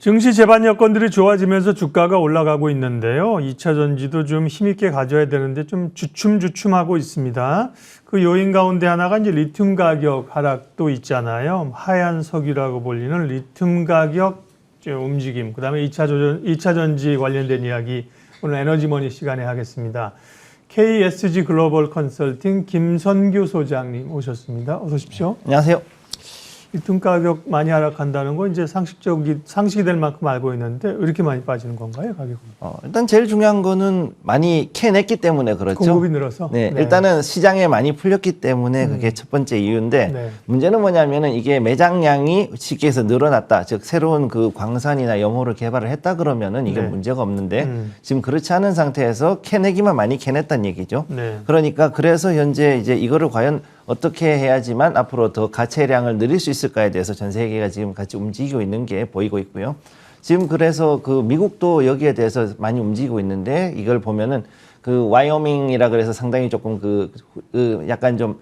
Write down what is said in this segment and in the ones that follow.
증시 제반 여건들이 좋아지면서 주가가 올라가고 있는데요. 2차 전지도 좀 힘있게 가져야 되는데 좀 주춤주춤하고 있습니다. 그 요인 가운데 하나가 이제 리튬 가격 하락도 있잖아요. 하얀 석유라고 불리는 리튬 가격 움직임, 그다음에 2차 전지 관련된 이야기 오늘 에너지머니 시간에 하겠습니다. KSG 글로벌 컨설팅 김선규 소장님 오셨습니다. 어서 오십시오. 안녕하세요. 리튬 가격 많이 하락한다는 건 이제 상식이 될 만큼 알고 있는데 왜 이렇게 많이 빠지는 건가요, 가격은? 일단 제일 중요한 거는 많이 캐냈기 때문에 그렇죠. 공급이 늘어서? 네, 일단은 시장에 많이 풀렸기 때문에 그게 첫 번째 이유인데 네. 문제는 뭐냐면은 이게 매장량이 쉽게 해서 늘어났다. 즉 새로운 그 광산이나 염호를 개발을 했다 그러면은 이게 네. 문제가 없는데 지금 그렇지 않은 상태에서 캐내기만 많이 캐냈다는 얘기죠. 네. 그러니까 그래서 현재 이제 이거를 과연 어떻게 해야지만 앞으로 더 가채량을 늘릴 수 있을까에 대해서 전 세계가 지금 같이 움직이고 있는 게 보이고 있고요. 지금 그래서 그 미국도 여기에 대해서 많이 움직이고 있는데 이걸 보면은 그 와이오밍이라 그래서 상당히 조금 약간 좀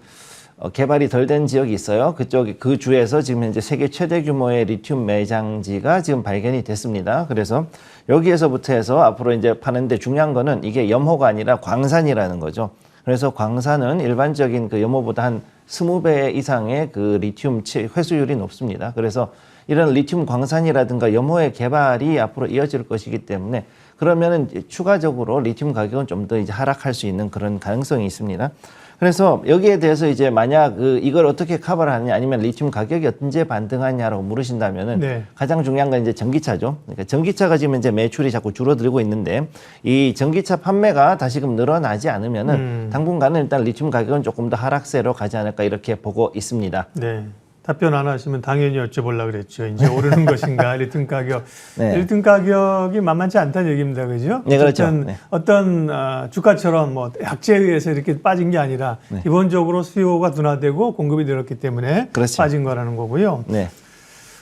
개발이 덜 된 지역이 있어요. 그 주에서 지금 현재 세계 최대 규모의 리튬 매장지가 지금 발견이 됐습니다. 그래서 여기에서부터 해서 앞으로 이제 파는데 중요한 거는 이게 염호가 아니라 광산이라는 거죠. 그래서 광산은 일반적인 그 염호보다 한 20배 이상의 그 리튬 회수율이 높습니다. 그래서 이런 리튬 광산이라든가 염호의 개발이 앞으로 이어질 것이기 때문에 그러면은 추가적으로 리튬 가격은 좀 더 이제 하락할 수 있는 그런 가능성이 있습니다. 그래서 여기에 대해서 이제 만약 이걸 어떻게 커버를 하느냐 아니면 리튬 가격이 언제 반등하냐라고 물으신다면은 네. 가장 중요한 건 이제 전기차죠. 그러니까 전기차가 지금 이제 매출이 자꾸 줄어들고 있는데 이 전기차 판매가 다시금 늘어나지 않으면은 당분간은 일단 리튬 가격은 조금 더 하락세로 가지 않을까 이렇게 보고 있습니다. 네. 답변 안 하시면 당연히 여쭤보려고 그랬죠. 이제 오르는 것인가, 리튬 가격. 네. 리튬 가격이 만만치 않다는 얘기입니다. 그죠? 네, 그렇죠. 네. 어떤 주가처럼 뭐 약재에 의해서 이렇게 빠진 게 아니라 네. 기본적으로 수요가 둔화되고 공급이 늘었기 때문에 그렇죠. 빠진 거라는 거고요. 네.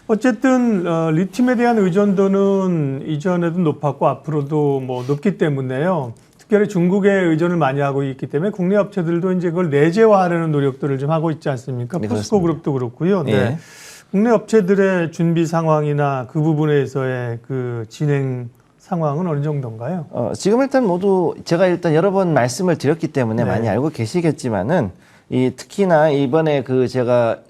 어쨌든 리튬에 대한 의존도는 이전에도 높았고 앞으로도 뭐 높기 때문에요. 특별히 중국에 의존을 많이 하고 있기 때문에 국내 업체들도 이제 그걸 내재화하려는 노력들을 좀 하고 있지 않습니까? 네, 포스코 그룹도 그렇고요. 네. 네. 국내 업체들의 준비 상황이나 그 부분에서의 그 진행 상황은 어느 정도인가요? 지금 일단 모두 제가 일단 여러 번 말씀을 드렸기 때문에 네. 많이 알고 계시겠지만은 특히나 이번에 제가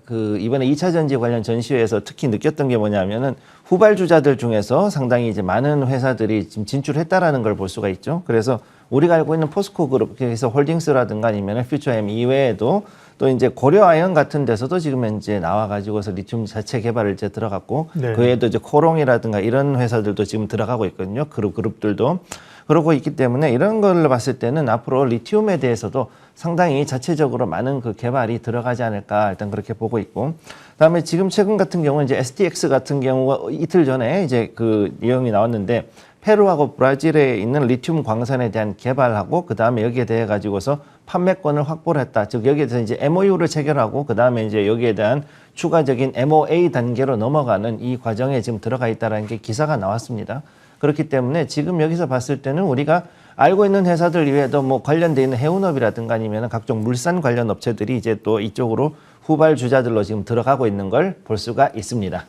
이번에 2차 전지 관련 전시회에서 특히 느꼈던 게 뭐냐면은 후발주자들 중에서 상당히 이제 많은 회사들이 지금 진출했다라는 걸 볼 수가 있죠. 그래서 우리가 알고 있는 포스코 그룹에서 홀딩스라든가 아니면 퓨처엠 이외에도 또 이제 고려아연 같은 데서도 지금 현재 나와가지고서 리튬 자체 개발을 이제 들어갔고 네. 그 외에도 이제 코롱이라든가 이런 회사들도 지금 들어가고 있거든요. 그룹들도. 그러고 있기 때문에 이런 걸 봤을 때는 앞으로 리튬에 대해서도 상당히 자체적으로 많은 그 개발이 들어가지 않을까 일단 그렇게 보고 있고 그다음에 지금 최근 같은 경우는 이제 STX 같은 경우가 이틀 전에 이제 그 내용이 나왔는데 페루하고 브라질에 있는 리튬 광산에 대한 개발하고 그다음에 여기에 대해 가지고서 판매권을 확보를 했다. 즉 여기에 대해서 이제 MOU를 체결하고 그다음에 이제 여기에 대한 추가적인 MOA 단계로 넘어가는 이 과정에 지금 들어가 있다라는 게 기사가 나왔습니다. 그렇기 때문에 지금 여기서 봤을 때는 우리가 알고 있는 회사들 이외에도 뭐 관련돼 있는 해운업이라든가 아니면 각종 물산 관련 업체들이 이제 또 이쪽으로 후발 주자들로 지금 들어가고 있는 걸 볼 수가 있습니다.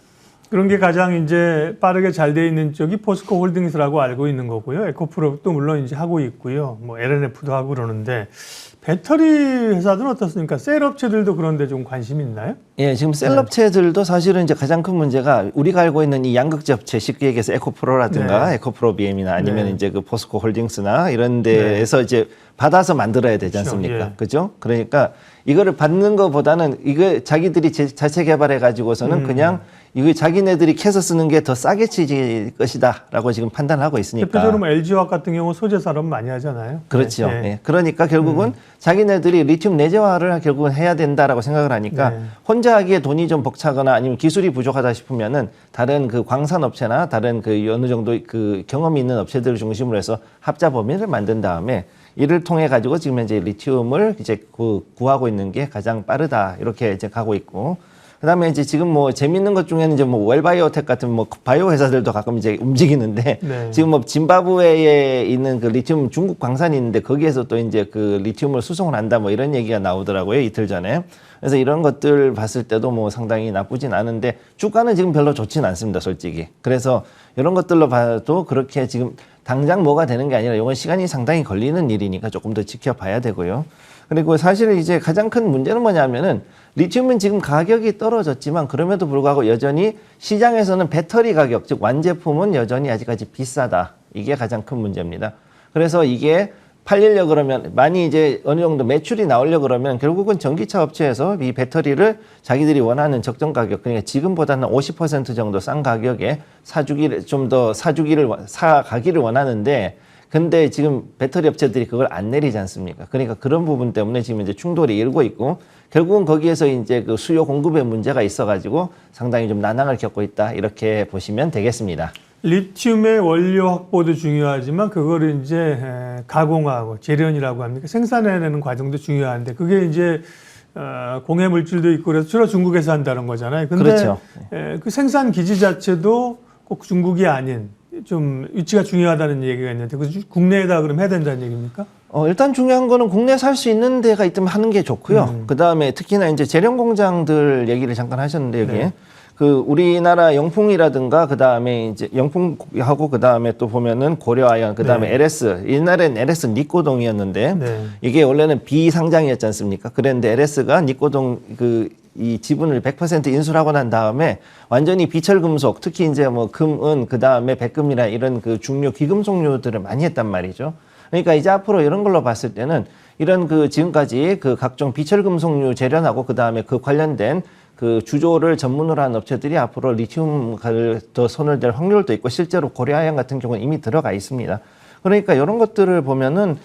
그런 게 가장 이제 빠르게 잘 돼 있는 쪽이 포스코 홀딩스라고 알고 있는 거고요. 에코프로도 물론 이제 하고 있고요. 뭐 LNF도 하고 그러는데 배터리 회사들은 어떻습니까? 셀 업체들도 그런데 좀 관심이 있나요? 예, 지금 셀 업체들도 사실은 이제 가장 큰 문제가 우리가 알고 있는 이 양극재 업체 쉽게 얘기해서 에코프로라든가 네. 에코프로 BM이나 아니면 네. 이제 그 포스코 홀딩스나 이런 데에서 이제 받아서 만들어야 되지 그렇죠. 않습니까? 예. 그죠? 그러니까 이거를 받는 것보다는 이거 자기들이 자체 개발해 가지고서는 그냥 이거 자기네들이 캐서 쓰는 게 더 싸게 치질 것이다라고 지금 판단하고 있으니까. 대표적으로 뭐 LG화학 같은 경우 소재 산업 많이 하잖아요. 그렇죠. 네. 예. 그러니까 결국은 자기네들이 리튬 내재화를 결국은 해야 된다라고 생각을 하니까 네. 혼자 하기에 돈이 좀 벅차거나 아니면 기술이 부족하다 싶으면은 다른 그 광산 업체나 다른 그 어느 정도 그 경험이 있는 업체들을 중심으로 해서 합자 범위를 만든 다음에 이를 통해 가지고 지금 현재 리튬을 이제 구하고 있는 게 가장 빠르다 이렇게 이제 가고 있고 그다음에 이제 지금 뭐 재밌는 것 중에는 이제 뭐 웰바이오텍 같은 뭐 바이오 회사들도 가끔 이제 움직이는데 네. 지금 뭐 짐바브웨에 있는 그 리튬 중국 광산이 있는데 거기에서 또 이제 그 리튬을 수송을 한다 뭐 이런 얘기가 나오더라고요, 이틀 전에. 그래서 이런 것들 봤을 때도 뭐 상당히 나쁘진 않은데 주가는 지금 별로 좋진 않습니다, 솔직히. 그래서 이런 것들로 봐도 그렇게 지금 당장 뭐가 되는 게 아니라 이건 시간이 상당히 걸리는 일이니까 조금 더 지켜봐야 되고요. 그리고 사실 이제 가장 큰 문제는 뭐냐면은 리튬은 지금 가격이 떨어졌지만 그럼에도 불구하고 여전히 시장에서는 배터리 가격, 즉 완제품은 여전히 아직까지 비싸다. 이게 가장 큰 문제입니다. 그래서 이게 팔리려 그러면 많이 이제 어느 정도 매출이 나오려 그러면 결국은 전기차 업체에서 이 배터리를 자기들이 원하는 적정 가격, 그러니까 지금보다는 50% 정도 싼 가격에 사가기를 원하는데 근데 지금 배터리 업체들이 그걸 안 내리지 않습니까? 그러니까 그런 부분 때문에 지금 이제 충돌이 일고 있고 결국은 거기에서 이제 그 수요 공급에 문제가 있어가지고 상당히 좀 난항을 겪고 있다. 이렇게 보시면 되겠습니다. 리튬의 원료 확보도 중요하지만 그거를 이제 가공하고 재련이라고 합니까? 생산해내는 과정도 중요한데 그게 이제 공해 물질도 있고 그래서 주로 중국에서 한다는 거잖아요. 근데 그렇죠. 그 생산 기지 자체도 꼭 중국이 아닌 좀 위치가 중요하다는 얘기가 있는데 그래서 국내에다 그럼 해야 된다는 얘기입니까? 일단 중요한 거는 국내에 살 수 있는 데가 있다면 하는 게 좋고요. 그 다음에 특히나 이제 재련 공장들 얘기를 잠깐 하셨는데 여기에 네. 그 우리나라 영풍이라든가 그 다음에 이제 영풍하고 그 다음에 또 보면은 고려아연 그 다음에 네. LS 옛날엔 LS 니코동이었는데 네. 이게 원래는 비상장이었지 않습니까? 그랬는데 LS가 니코동 이 지분을 100% 인수하고 난 다음에 완전히 비철금속 특히 이제 뭐 금, 은 그 다음에 백금이나 이런 그 중요 귀금속류들을 많이 했단 말이죠. 그러니까 이제 앞으로 이런 걸로 봤을 때는 이런 그 지금까지 그 각종 비철금속류 재련하고 그 다음에 그 관련된 그 주조를 전문으로 한 업체들이 앞으로 리튬을 더 손을 댈 확률도 있고 실제로 고려아연 같은 경우는 이미 들어가 있습니다. 그러니까 이런 것들을 보면은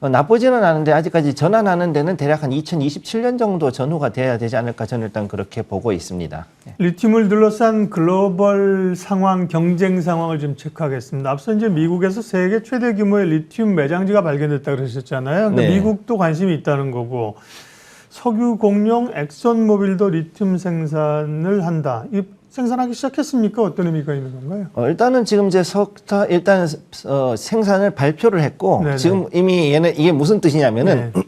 나쁘지는 않은데 아직까지 전환하는 데는 대략 한 2027년 정도 전후가 돼야 되지 않을까 저는 일단 그렇게 보고 있습니다. 리튬을 둘러싼 글로벌 상황, 경쟁 상황을 좀 체크하겠습니다. 앞서 이제 미국에서 세계 최대 규모의 리튬 매장지가 발견됐다 그러셨잖아요. 근데 네. 미국도 관심이 있다는 거고 석유 공룡 엑선모빌도 리튬 생산을 한다. 이 생산하기 시작했습니까? 어떤 의미가 있는 건가요? 일단은 지금 이제 생산을 발표를 했고 네네. 지금 이미 얘는 이게 무슨 뜻이냐면은 네.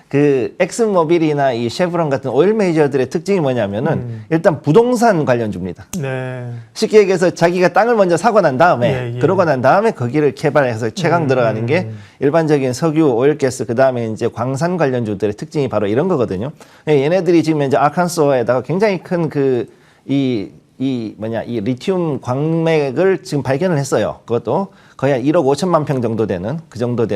그 엑슨모빌이나 이 쉐브론 같은 오일 메이저들의 특징이 뭐냐면은 일단 부동산 관련주입니다. 네. 쉽게 얘기해서 자기가 땅을 먼저 사고 난 다음에 예. 그러고 난 다음에 거기를 개발해서 최강 들어가는 게 일반적인 석유, 오일가스 그다음에 이제 광산 관련주들의 특징이 바로 이런 거거든요. 얘네들이 지금 이제 아칸소에다가 굉장히 큰 이 리튬 광맥을 지금 발견을 했어요. 그것도 거의 한 1억 5천만 평 정도 되는 그 정도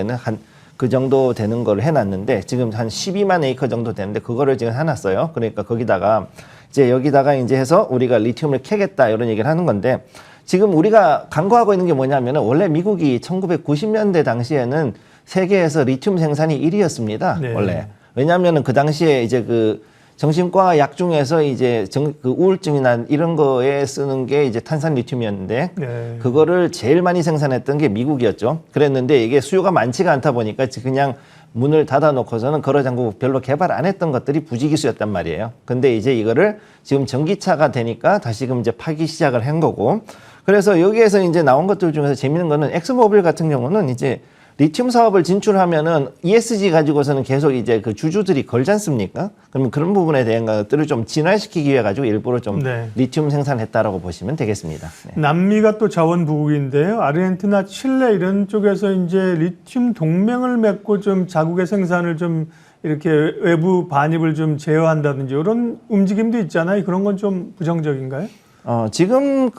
되는 걸 해놨는데 지금 한 12만 에이커 정도 되는데 그거를 지금 해놨어요. 그러니까 거기다가 이제 여기다가 이제 해서 우리가 리튬을 캐겠다 이런 얘기를 하는 건데 지금 우리가 간과하고 있는 게 뭐냐면은 원래 미국이 1990년대 당시에는 세계에서 리튬 생산이 1위였습니다. 네. 원래. 왜냐하면은 그 당시에 이제 그 정신과 약 중에서 이제 그 우울증이나 이런 거에 쓰는 게 이제 탄산 리튬이었는데 네. 그거를 제일 많이 생산했던 게 미국이었죠. 그랬는데 이게 수요가 많지가 않다 보니까 그냥 문을 닫아놓고서는 걸어 잠그고 별로 개발 안 했던 것들이 부지기수였단 말이에요. 근데 이제 이거를 지금 전기차가 되니까 다시금 이제 파기 시작을 한 거고 그래서 여기에서 이제 나온 것들 중에서 재밌는 거는 엑스모빌 같은 경우는 이제 리튬 사업을 진출하면은 ESG 가지고서는 계속 이제 그 주주들이 걸지 않습니까? 그러면 그런 부분에 대한 것들을 좀 진화시키기 위해 가지고 일부러 좀 네. 리튬 생산했다라고 보시면 되겠습니다. 네. 남미가 또 자원 부국인데요. 아르헨티나, 칠레 이런 쪽에서 이제 리튬 동맹을 맺고 좀 자국의 생산을 좀 이렇게 외부 반입을 좀 제어한다든지 이런 움직임도 있잖아요. 그런 건 좀 부정적인가요? 지금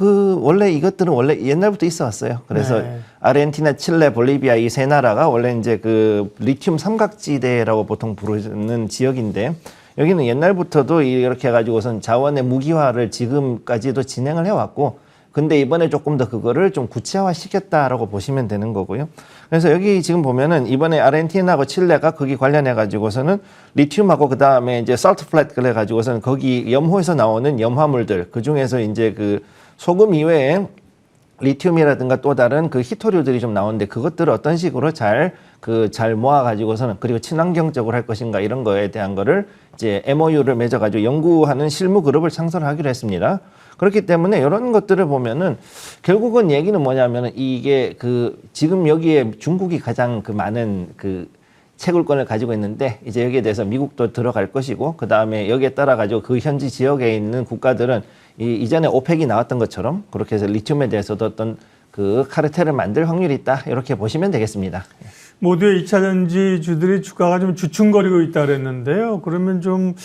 원래 이것들은 원래 옛날부터 있어 왔어요. 그래서 네. 아르헨티나, 칠레, 볼리비아 이 세 나라가 원래 이제 그 리튬 삼각지대라고 보통 부르는 지역인데 여기는 옛날부터도 이렇게 해가지고선 자원의 무기화를 지금까지도 진행을 해왔고 근데 이번에 조금 더 그거를 좀 구체화 시켰다라고 보시면 되는 거고요. 그래서 여기 지금 보면은 이번에 아르헨티나하고 칠레가 거기 관련해 가지고서는 리튬하고 그 다음에 이제 살트 플랫 그래 가지고서는 거기 염호에서 나오는 염화물들 그 중에서 이제 그 소금 이외에 리튬이라든가 또 다른 그 희토류들이 좀 나오는데 그것들을 어떤 식으로 잘 모아가지고서는 그리고 친환경적으로 할 것인가 이런 거에 대한 거를 이제 MOU를 맺어가지고 연구하는 실무 그룹을 창설하기로 했습니다. 그렇기 때문에 이런 것들을 보면은 결국은 얘기는 뭐냐면은 이게 지금 여기에 중국이 가장 많은 채굴권을 가지고 있는데 이제 여기에 대해서 미국도 들어갈 것이고 그 다음에 여기에 따라 가지고 그 현지 지역에 있는 국가들은 이전에 오펙이 나왔던 것처럼 그렇게 해서 리튬에 대해서도 어떤 카르텔을 만들 확률이 있다 이렇게 보시면 되겠습니다. 모두의 2차 전지주들이 주가가 좀 주춤거리고 있다 그랬는데요. 그러면 좀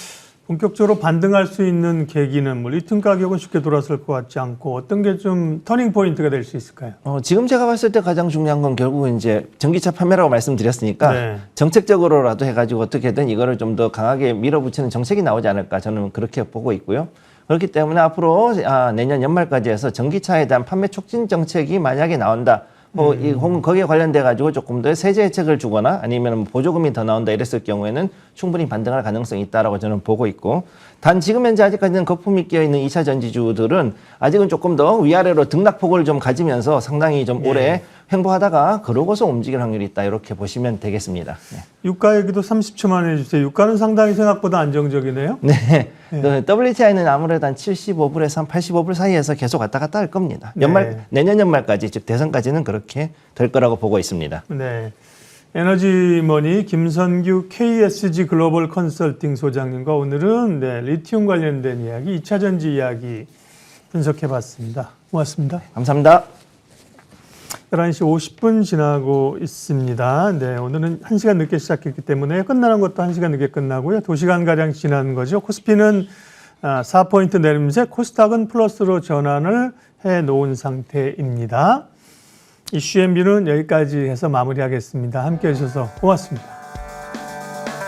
본격적으로 반등할 수 있는 계기는 리튬 가격은 쉽게 돌아설 것 같지 않고 어떤 게 좀 터닝 포인트가 될 수 있을까요? 지금 제가 봤을 때 가장 중요한 건 결국은 이제 전기차 판매라고 말씀드렸으니까 네. 정책적으로라도 해가지고 어떻게든 이거를 좀 더 강하게 밀어붙이는 정책이 나오지 않을까 저는 그렇게 보고 있고요. 그렇기 때문에 앞으로 내년 연말까지 해서 전기차에 대한 판매 촉진 정책이 만약에 나온다. 거기에 관련돼 가지고 조금 더 세제 혜택을 주거나 아니면 보조금이 더 나온다 이랬을 경우에는 충분히 반등할 가능성이 있다라고 저는 보고 있고 단 지금 현재 아직까지는 거품이 끼어 있는 2차 전지주들은 아직은 조금 더 위아래로 등락폭을 좀 가지면서 상당히 좀 오래 횡보하다가 그러고서 움직일 확률이 있다 이렇게 보시면 되겠습니다. 네. 유가 얘기도 30초만 해주세요. 유가는 상당히 생각보다 안정적이네요. 네. WTI는 아무래도 한 75불에서 한 85불 사이에서 계속 왔다 갔다 할 겁니다. 내년 연말까지 즉 대선까지는 그렇게 될 거라고 보고 있습니다. 네. 에너지머니 김선규 KSG 글로벌 컨설팅 소장님과 오늘은 리튬 관련된 이야기, 2차 전지 이야기 분석해봤습니다. 고맙습니다. 감사합니다. 11시 50분 지나고 있습니다. 네, 오늘은 1시간 늦게 시작했기 때문에 끝나는 것도 1시간 늦게 끝나고요. 2시간가량 지난 거죠. 코스피는 4포인트 내리면서 코스닥은 플러스로 전환을 해놓은 상태입니다. 이슈 앤뷰는 여기까지 해서 마무리하겠습니다. 함께해 주셔서 고맙습니다.